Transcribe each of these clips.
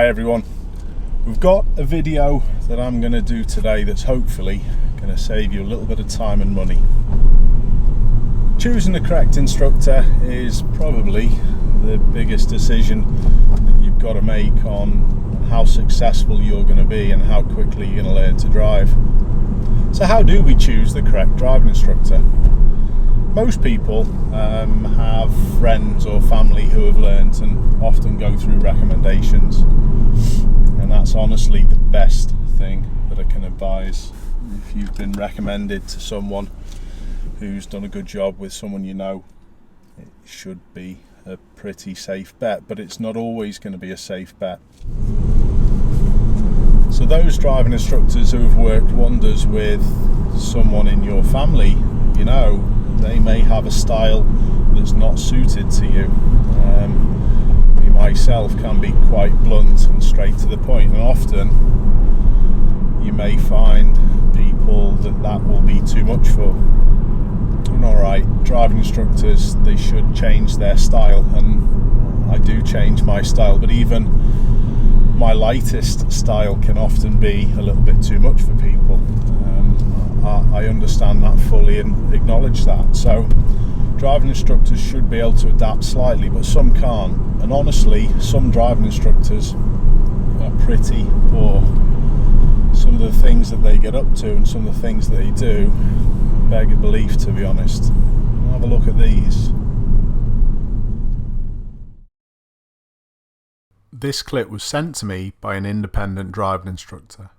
Hi everyone, we've got a video that I'm going to do today that's hopefully going to save you a little bit of time and money. Choosing the correct instructor is probably the biggest decision that you've got to make on how successful you're going to be and how quickly you're going to learn to drive. So how do we choose the correct driving instructor? Most people have friends or family who have learnt and often go through recommendations, and that's honestly the best thing that I can advise. If you've been recommended to someone who's done a good job with someone you know, it should be a pretty safe bet, but it's not always going to be a safe bet. So those driving instructors who have worked wonders with someone in your family, you know, they may have a style that's not suited to you. Me myself can be quite blunt and straight to the point, and often you may find people that will be too much for. And alright, driving instructors, they should change their style, and I do change my style, but even my lightest style can often be a little bit too much for people. I understand that fully and acknowledge that. So driving instructors should be able to adapt slightly, but some can't. And honestly, some driving instructors are pretty poor. Some of the things that they get up to and some of the things that they do beg a belief, to be honest. Have a look at these. This clip was sent to me by an independent driving instructor.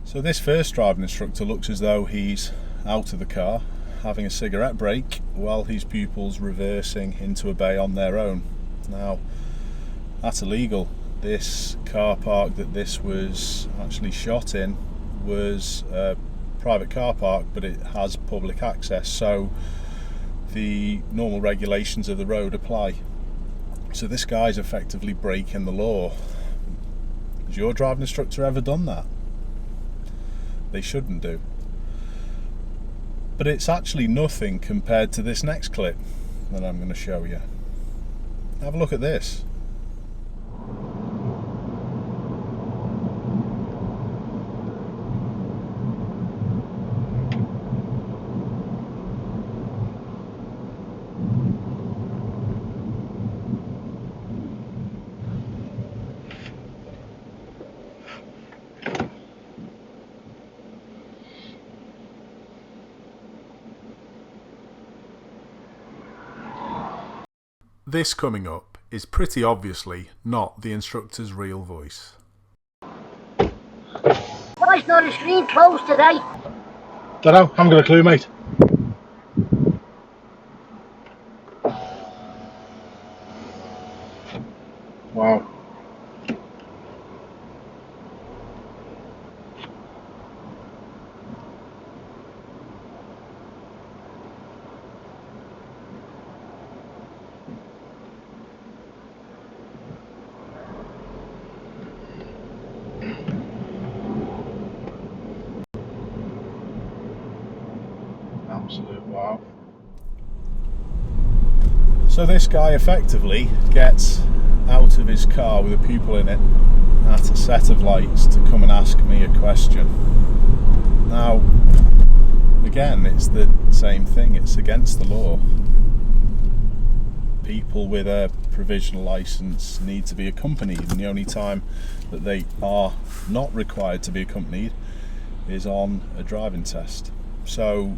So this first driving instructor looks as though he's out of the car, having a cigarette break, while his pupils reversing into a bay on their own. Now, that's illegal. This car park that this was actually shot in was a private car park, but it has public access, so the normal regulations of the road apply. So this guy's effectively breaking the law. Has your driving instructor ever done that? They shouldn't do. But it's actually nothing compared to this next clip that I'm going to show you. Have a look at this. This coming up is pretty obviously not the instructor's real voice. Why is not the screen closed today? Dunno, haven't got a clue, mate. Wow. Absolute wow. So this guy effectively gets out of his car with a pupil in it at a set of lights to come and ask me a question. Now, again, it's the same thing, it's against the law. People with a provisional license need to be accompanied, and the only time that they are not required to be accompanied is on a driving test. So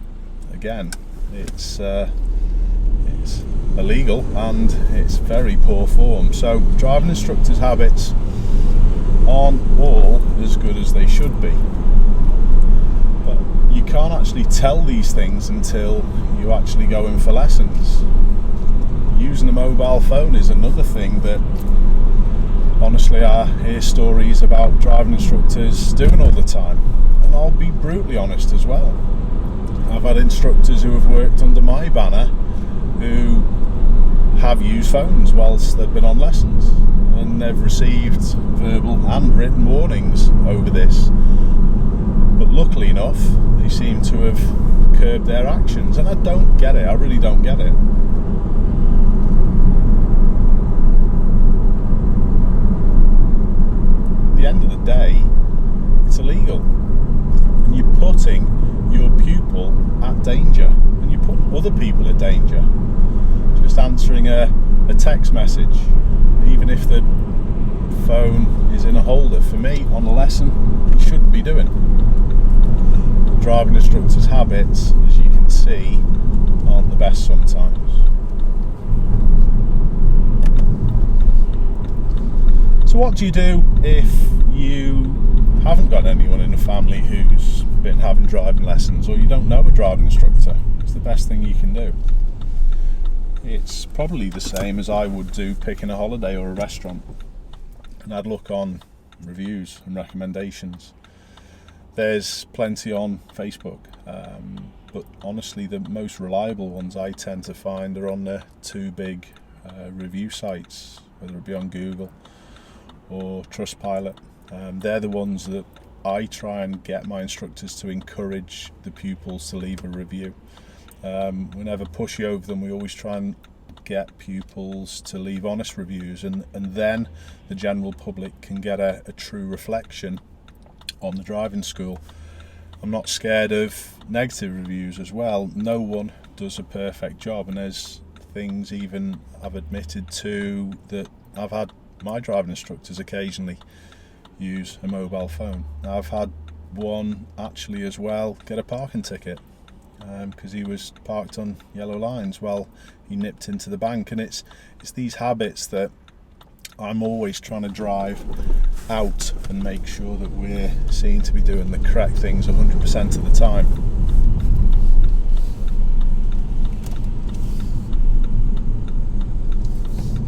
again, it's illegal and it's very poor form. So driving instructors' habits aren't all as good as they should be, but you can't actually tell these things until you actually go in for lessons. Using a mobile phone is another thing that honestly I hear stories about driving instructors doing all the time, and I'll be brutally honest as well. I've had instructors who have worked under my banner who have used phones whilst they've been on lessons, and they've received verbal and written warnings over this. But luckily enough, they seem to have curbed their actions, and I don't get it. I really don't get it. At the end of the day, it's illegal, and you're putting your pupil at danger, and you're putting other people at danger. Just answering a text message, even if the phone is in a holder, for me on a lesson, you shouldn't be doing. The driving instructor's habits, as you can see, aren't the best sometimes. So what do you do if you haven't got anyone in the family who's been having driving lessons, or you don't know a driving instructor? It's the best thing you can do. It's probably the same as I would do picking a holiday or a restaurant, and I'd look on reviews and recommendations. There's plenty on Facebook, but honestly the most reliable ones I tend to find are on the two big review sites, whether it be on Google or Trustpilot. They're the ones that I try and get my instructors to encourage the pupils to leave a review. We never pushy over them. We always try and get pupils to leave honest reviews, and then the general public can get a true reflection on the driving school. I'm not scared of negative reviews as well. No one does a perfect job, and there's things even I've admitted to that I've had my driving instructors occasionally use a mobile phone. Now, I've had one actually as well get a parking ticket because he was parked on yellow lines while he nipped into the bank. And it's these habits that I'm always trying to drive out and make sure that we're seen to be doing the correct things 100% of the time.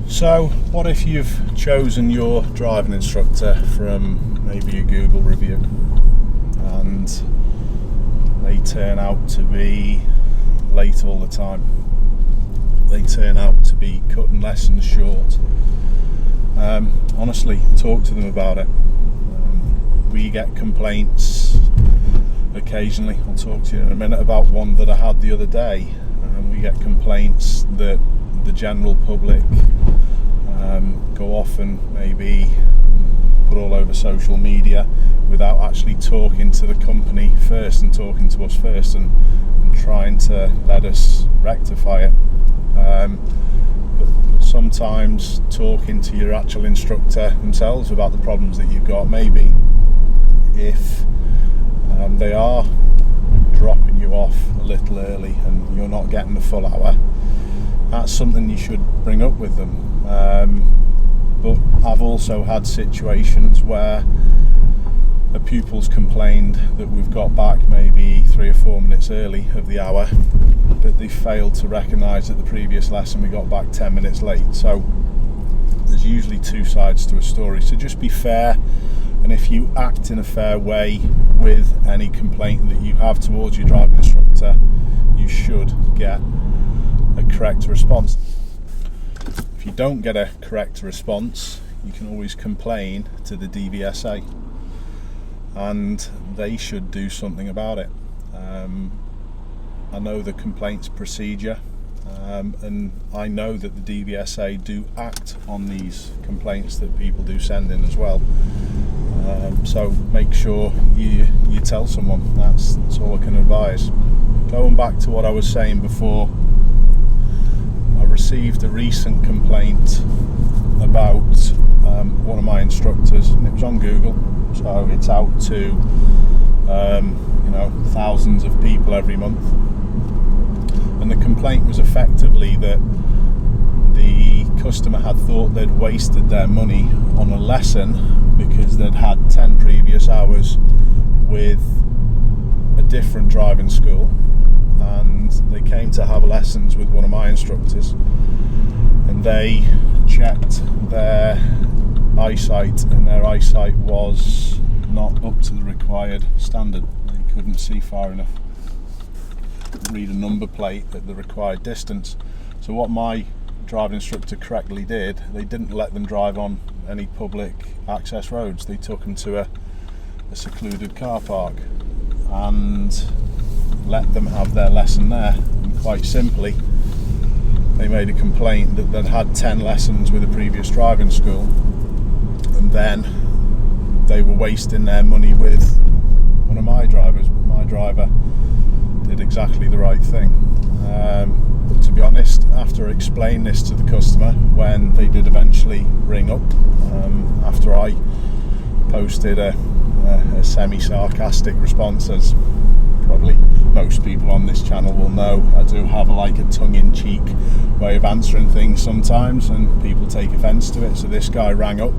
So what if you've chosen your driving instructor from maybe a Google review and they turn out to be late all the time? They turn out to be cutting lessons short. Honestly, talk to them about it. We get complaints occasionally. I'll talk to you in a minute about one that I had the other day. We get complaints that the general public go off and maybe put all over social media without actually talking to the company first and talking to us first and trying to let us rectify it. But sometimes talking to your actual instructor themselves about the problems that you've got, maybe if they are dropping you off a little early and you're not getting the full hour, that's something you should bring up with them. But I've also had situations where a pupil's complained that we've got back maybe 3 or 4 minutes early of the hour, but they failed to recognise that the previous lesson we got back 10 minutes late. So there's usually two sides to a story, so just be fair, and if you act in a fair way with any complaint that you have towards your driving instructor, you should get a correct response. If you don't get a correct response, you can always complain to the DVSA and they should do something about it. I know the complaints procedure, and I know that the DVSA do act on these complaints that people do send in as well. So make sure you tell someone. That's all I can advise. Going back to what I was saying before, I received a recent complaint about one of my instructors, and it was on Google, so it's out to thousands of people every month. And the complaint was effectively that the customer had thought they'd wasted their money on a lesson because they'd had 10 previous hours with a different driving school, and they came to have lessons with one of my instructors, and they checked their eyesight, and their eyesight was not up to the required standard. They couldn't see far enough. read a number plate at the required distance. So what my driving instructor correctly did, they didn't let them drive on any public access roads. They took them to a secluded car park and let them have their lesson there. And quite simply, they made a complaint that they'd had 10 lessons with a previous driving school, and then they were wasting their money with one of my drivers. But my driver did exactly the right thing. But to be honest, after I explained this to the customer, when they did eventually ring up, after I posted a semi-sarcastic response, as probably most people on this channel will know, I do have like a tongue-in-cheek way of answering things sometimes, and people take offence to it. So this guy rang up,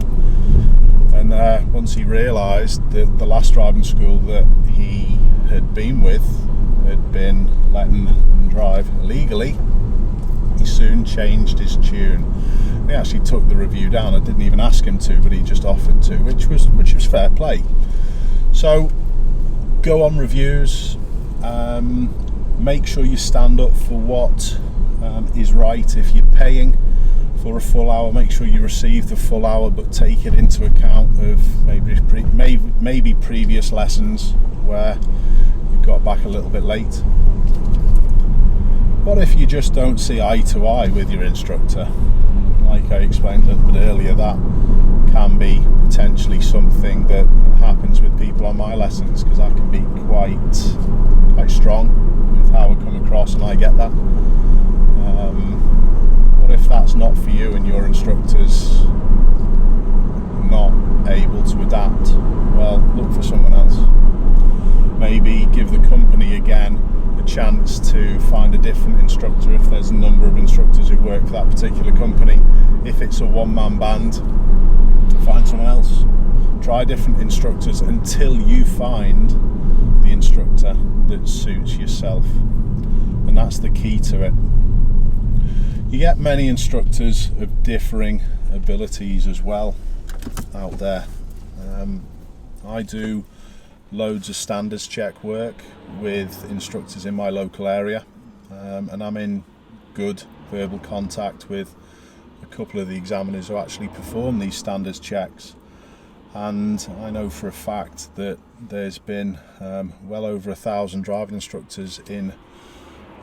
and once he realised that the last driving school that he had been with had been letting them drive illegally, he soon changed his tune. He actually took the review down. I didn't even ask him to, but he just offered to, which was fair play. So go on reviews, make sure you stand up for what is right. If you're paying for a full hour, make sure you receive the full hour, but take it into account of maybe previous lessons where you've got back a little bit late. What if you just don't see eye to eye with your instructor? Like I explained a little bit earlier, that can be potentially something that happens with people on my lessons, because I can be quite strong with how I come across, and I get that. What if that's not for you and your instructor's not able to adapt? Well, look for someone else. Maybe give the company again a chance to find a different instructor if there's a number of instructors who work for that particular company. If it's a one-man band, find someone else. Try different instructors until you find the instructor that suits yourself, and that's the key to it. You get many instructors of differing abilities as well out there. I do loads of standards check work with instructors in my local area, and I'm in good verbal contact with a couple of the examiners who actually perform these standards checks, and I know for a fact that there's been well over 1,000 driving instructors in,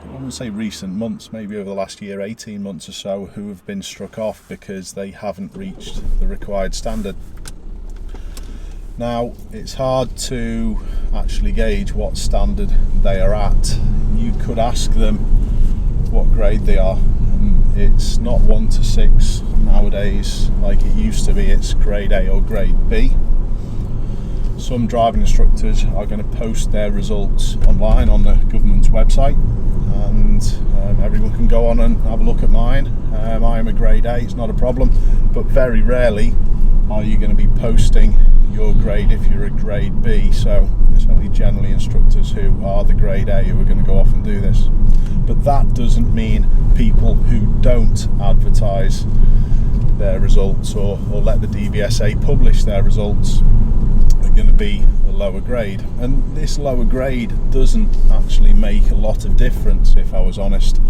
I wouldn't say recent months, maybe over the last year, 18 months or so, who have been struck off because they haven't reached the required standard. Now, it's hard to actually gauge what standard they are at. You could ask them what grade they are, and it's not 1 to 6 nowadays like it used to be. It's grade A or grade B. Some driving instructors are going to post their results online on the government's website, and everyone can go on and have a look at mine. I am a grade A, it's not a problem, but very rarely are you going to be posting your grade if you're a grade B. So it's only generally instructors who are the grade A who are going to go off and do this. But that doesn't mean people who don't advertise their results or let the DVSA publish their results are going to be a lower grade. And this lower grade doesn't actually make a lot of difference, if I was honest.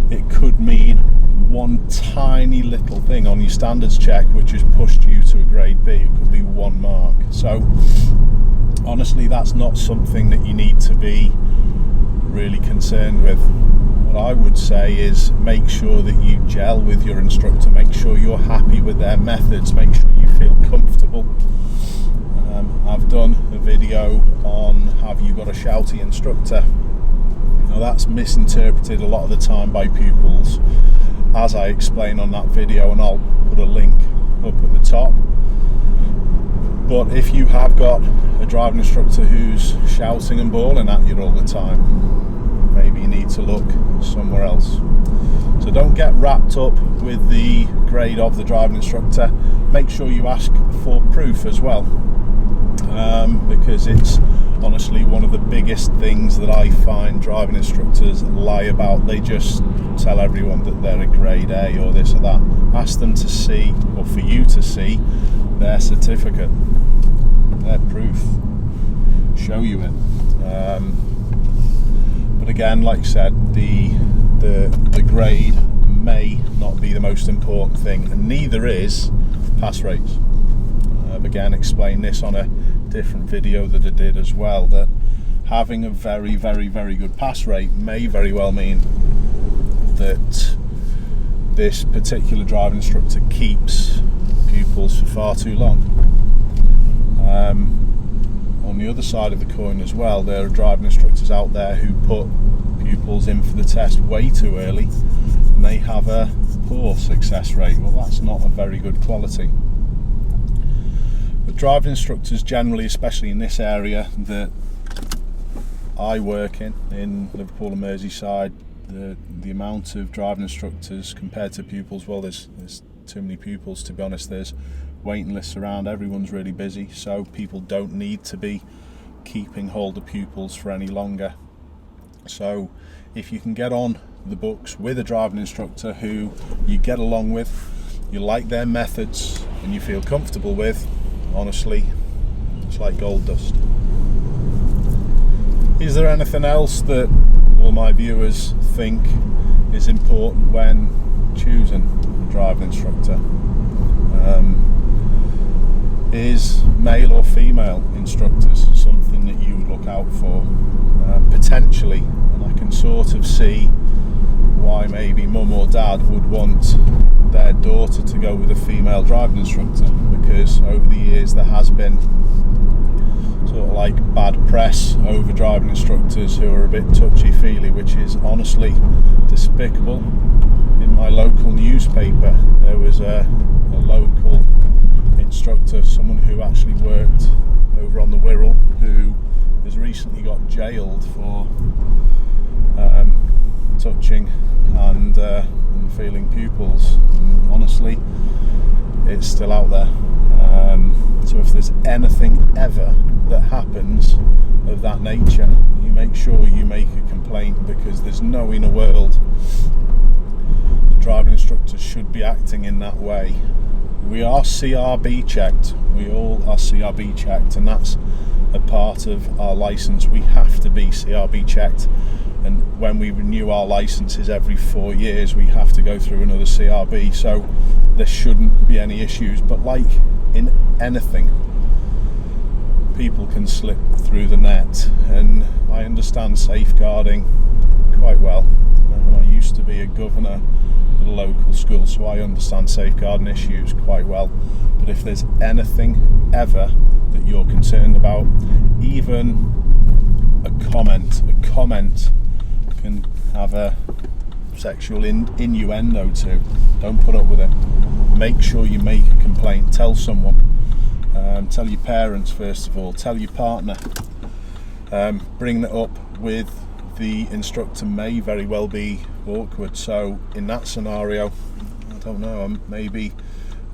It could mean one tiny little thing on your standards check which has pushed you to a grade B. It could be 1 mark. So honestly, that's not something that you need to be really concerned with. What I would say is make sure that you gel with your instructor, make sure you're happy with their methods, make sure you feel comfortable. I've done a video on have you got a shouty instructor. Now that's misinterpreted a lot of the time by pupils, as I explain on that video, and I'll put a link up at the top. But if you have got a driving instructor who's shouting and bawling at you all the time, maybe you need to look somewhere else. So don't get wrapped up with the grade of the driving instructor. Make sure you ask for proof as well, because it's honestly one of the biggest things that I find driving instructors lie about. They just tell everyone that they're a grade A or this or that. Ask them to see, or for you to see, their certificate, their proof, show you it. But again, like I said, the grade may not be the most important thing, and neither is pass rates. I've again explained this on a different video that I did as well, that having a very, very, very good pass rate may very well mean that this particular driving instructor keeps pupils for far too long. On the other side of the coin as well, there are driving instructors out there who put pupils in for the test way too early and they have a poor success rate. Well, that's not a very good quality. But driving instructors generally, especially in this area that I work in Liverpool and Merseyside, the amount of driving instructors compared to pupils, well, there's too many pupils, to be honest. There's waiting lists around, everyone's really busy, so people don't need to be keeping hold of pupils for any longer. So if you can get on the books with a driving instructor who you get along with, you like their methods and you feel comfortable with, honestly, it's like gold dust. Is there anything else that all my viewers think is important when choosing a driving instructor? Is male or female instructors something that you would look out for? Potentially, and I can sort of see why maybe mum or dad would want their daughter to go with a female driving instructor, because over the years there has been sort of like bad press over driving instructors who are a bit touchy-feely, which is honestly despicable. In my local newspaper there was a local instructor, someone who actually worked over on the Wirral, who has recently got jailed for touching and feeling pupils, and honestly it's still out there. So if there's anything ever that happens of that nature, you make sure you make a complaint, because there's no inner world that driving instructors should be acting in that way. We are CRB checked, we all are CRB checked, and that's a part of our license. We have to be CRB checked, and when we renew our licenses every 4 years we have to go through another CRB, so there shouldn't be any issues. But like in anything, people can slip through the net, and I understand safeguarding quite well. I used to be a governor at a local school, so I understand safeguarding issues quite well. But if there's anything ever that you're concerned about, even a comment can have a sexual innuendo to, don't put up with it. Make sure you make a complaint, tell someone, tell your parents first of all, tell your partner, bring that up with the instructor may very well be awkward. So in that scenario, I don't know, maybe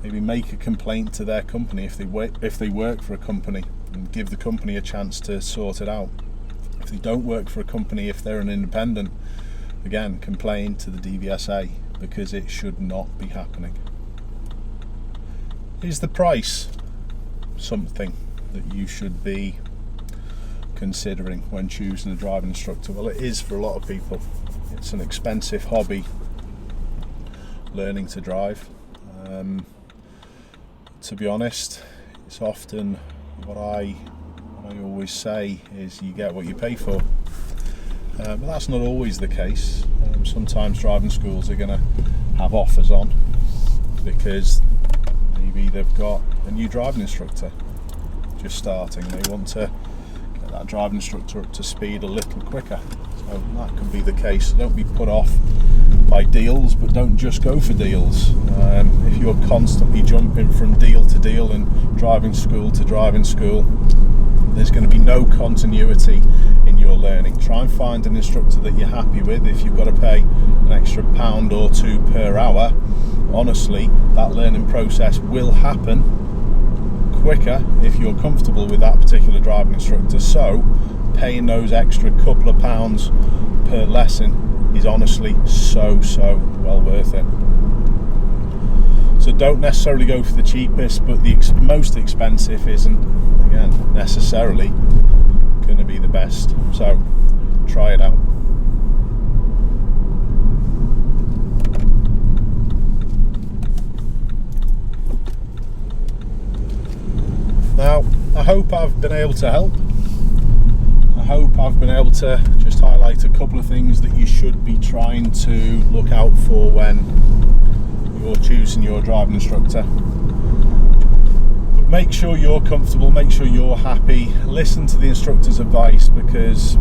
make a complaint to their company if they work for a company, and give the company a chance to sort it out. If they don't work for a company, if they're an independent, again, complain to the DVSA, because it should not be happening. Is the price something that you should be considering when choosing a driving instructor? Well, it is for a lot of people. It's an expensive hobby, learning to drive. To be honest, it's often what I always say is you get what you pay for. But that's not always the case. Sometimes driving schools are going to have offers on because maybe they've got a new driving instructor just starting. They want to get that driving instructor up to speed a little quicker. So that can be the case. Don't be put off by deals, but don't just go for deals. If you're constantly jumping from deal to deal and driving school to driving school, there's going to be no continuity in your learning. Try and find an instructor that you're happy with. If you've got to pay an extra £1 or £2 per hour, honestly, that learning process will happen quicker if you're comfortable with that particular driving instructor. So paying those extra couple of pounds per lesson is honestly so well worth it. So don't necessarily go for the cheapest, but the most expensive isn't, again, necessarily going to be the best. So try it out. hope I've been able to help. I hope I've been able to just highlight a couple of things that you should be trying to look out for when you're choosing your driving instructor. But make sure you're comfortable, make sure you're happy, listen to the instructor's advice, because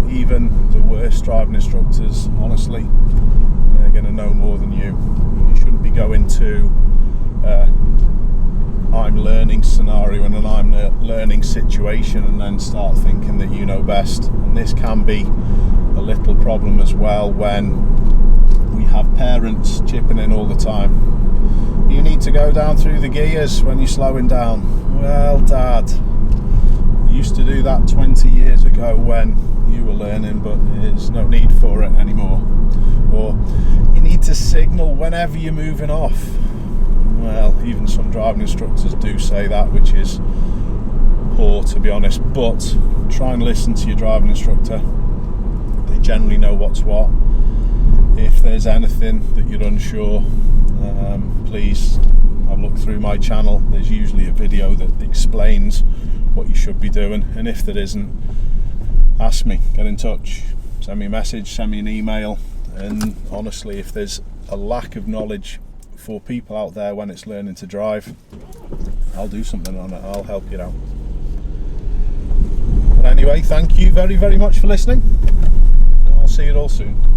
even the worst driving instructors, honestly, they're going to know more than you. You shouldn't be going to I'm learning scenario and an I'm learning situation and then start thinking that you know best. And this can be a little problem as well when we have parents chipping in all the time. You need to go down through the gears when you're slowing down. Well, Dad, you used to do that 20 years ago when you were learning, but there's no need for it anymore. Or you need to signal whenever you're moving off. Well, even some driving instructors do say that, which is poor, to be honest, but try and listen to your driving instructor. They generally know what's what. If there's anything that you're unsure, please have a look through my channel. There's usually a video that explains what you should be doing, and if there isn't, ask me, get in touch, send me a message, send me an email. And honestly, if there's a lack of knowledge for people out there when it's learning to drive, I'll do something on it. I'll help you out. But anyway, thank you very, very much for listening. I'll see you all soon.